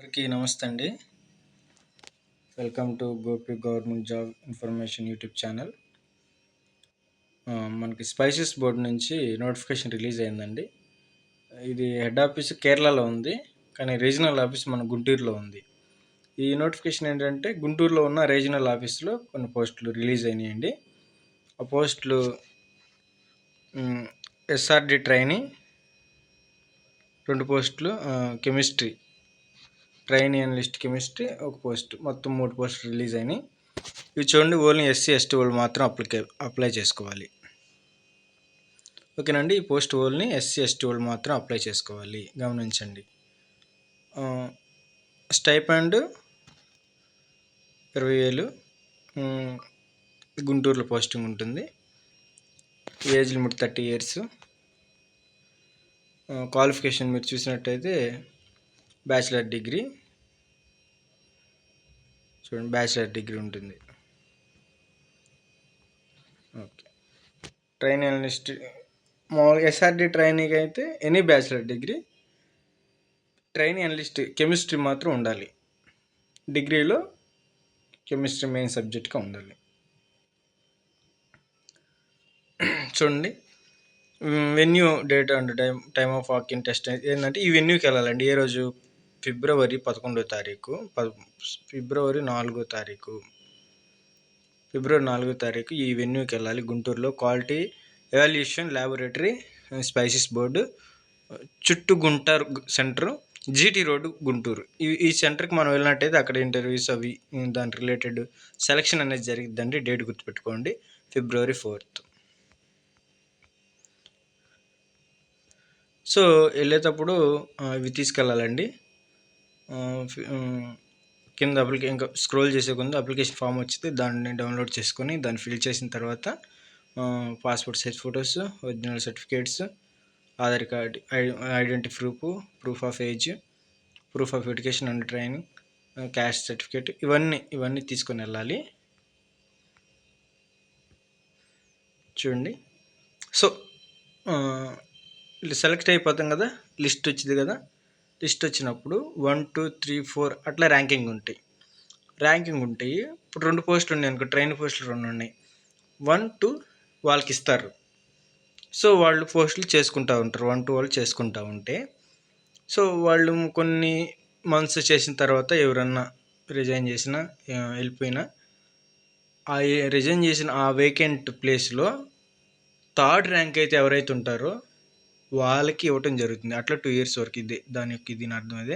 అందరికీ నమస్తే అండి. Welcome to Gopi government job information YouTube channel. మనకి స్పైసెస్ బోర్డు నుంచి నోటిఫికేషన్ రిలీజ్ అయిందండి. ఇది హెడ్ ఆఫీస్ కేరళలో ఉంది, కానీ రీజనల్ ఆఫీస్ మన గుంటూరులో ఉంది. ఈ నోటిఫికేషన్ ఏంటంటే గుంటూరులో ఉన్న రీజనల్ ఆఫీస్లో కొన్ని పోస్టులు రిలీజ్ అయినాయండి. ఆ పోస్టులు ఎస్ఆర్డి ట్రైనీ 2 పోస్టులు, కెమిస్ట్రీ ట్రైనీ అనలిస్ట్ కెమిస్ట్రీ ఒక పోస్ట్, మొత్తం 3 పోస్టులు రిలీజ్ అయినాయి. ఇవి చూడండి, ఓన్లీ ఎస్సీ ఎస్టీ వాళ్ళు మాత్రం అప్లై చేసుకోవాలి. ఓకేనండి, ఈ పోస్ట్ ఓన్లీ ఎస్సీ ఎస్టీ వాళ్ళు మాత్రం అప్లై చేసుకోవాలి, గమనించండి. స్టైపెండ్ 20,000, గుంటూరులో పోస్టింగ్ ఉంటుంది. Age limit 30 years. క్వాలిఫికేషన్ మీరు చూసినట్టయితే బ్యాచిలర్ డిగ్రీ, చూడండి బ్యాచిలర్ డిగ్రీ ఉంటుంది. ఓకే, ట్రైనీ అనలిస్ట్ మామూలుగా ఎస్ఆర్డి ట్రైనీకి అయితే any bachelor degree, trainee analyst chemistry మాత్రం ఉండాలి. డిగ్రీలో కెమిస్ట్రీ మెయిన్ సబ్జెక్ట్గా ఉండాలి. చూడండి, venue date and time of walking test ఏంటంటే ఈ వెన్యూకి వెళ్ళాలండి. ఏ రోజు? ఫిబ్రవరి 4వ తారీఖు, ఫిబ్రవరి 4వ తారీఖు ఈ వెన్యూకి వెళ్ళాలి. గుంటూరులో quality evaluation laboratory spices board, Chuttugunta centre, GT road, Guntur. ఈ సెంటర్కి మనం వెళ్ళినట్టయితే అక్కడ ఇంటర్వ్యూస్ అవి దాని రిలేటెడ్ సెలక్షన్ అనేది జరిగిద్దండి. డేట్ గుర్తుపెట్టుకోండి, February 4th. సో వెళ్ళేటప్పుడు ఇవి తీసుకెళ్ళాలండి. కింద ఇంకా స్క్రోల్ చేసే ముందు అప్లికేషన్ ఫామ్ వచ్చింది, దాన్ని డౌన్లోడ్ చేసుకొని దాన్ని ఫిల్ చేసిన తర్వాత passport size photos, original certificates, Aadhaar card, identity proof of age, proof of education and training, caste certificate, ఇవన్నీ తీసుకొని వెళ్ళాలి. చూడండి, సో సెలెక్ట్ అయిపోతాం కదా, లిస్ట్ వచ్చింది కదా. లిస్ట్ వచ్చినప్పుడు 1, 2, 3, 4 అట్లా ర్యాంకింగ్ ఉంటాయి. ఇప్పుడు 2 పోస్టులు ఉన్నాయి అనుకో, ట్రైన్ పోస్టులు 2 ఉన్నాయి. 1, 2 వాళ్ళకి ఇస్తారు. సో వాళ్ళు పోస్టులు చేసుకుంటూ ఉంటారు, 1, 2 వాళ్ళు చేసుకుంటూ ఉంటే, సో వాళ్ళు కొన్ని మంత్స్ చేసిన తర్వాత ఎవరన్నా రిజైన్ చేసినా వెళ్ళిపోయినా ఆ రిజైన్ చేసిన ఆ వేకెంట్ ప్లేస్లో 3rd ర్యాంక్ అయితే ఎవరైతే ఉంటారో వాళ్ళకి ఇవ్వటం జరుగుతుంది. అట్లా 2 years వరకు. దీని అర్థం అదే,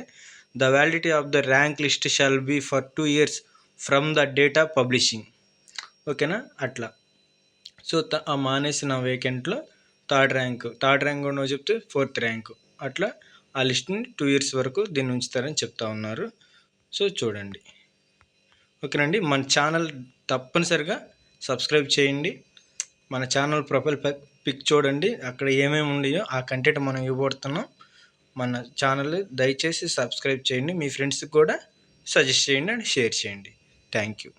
the validity of the rank list shall be for 2 years from the date of publishing. ఓకేనా? అట్లా. సో ఆ మానేసిన వేకెంట్లో 3rd ర్యాంక్ ఉన్న చెప్తే 4th ర్యాంక్, అట్లా ఆ లిస్ట్ని 2 years వరకు దీన్ని ఉంచుతారని చెప్తా ఉన్నారు. సో చూడండి, ఓకేనండి. మన ఛానల్ తప్పనిసరిగా సబ్స్క్రైబ్ చేయండి. మన ఛానల్ ప్రొఫైల్ పిక్ చూడండి, అక్కడ ఏమేమి ఉన్నాయో ఆ కంటెంట్ మనం ఇవ్వబడుతున్నాం. మన ఛానల్ దయచేసి సబ్స్క్రైబ్ చేయండి, మీ ఫ్రెండ్స్కి కూడా సజెస్ట్ చేయండి అండ్ షేర్ చేయండి. Thank you.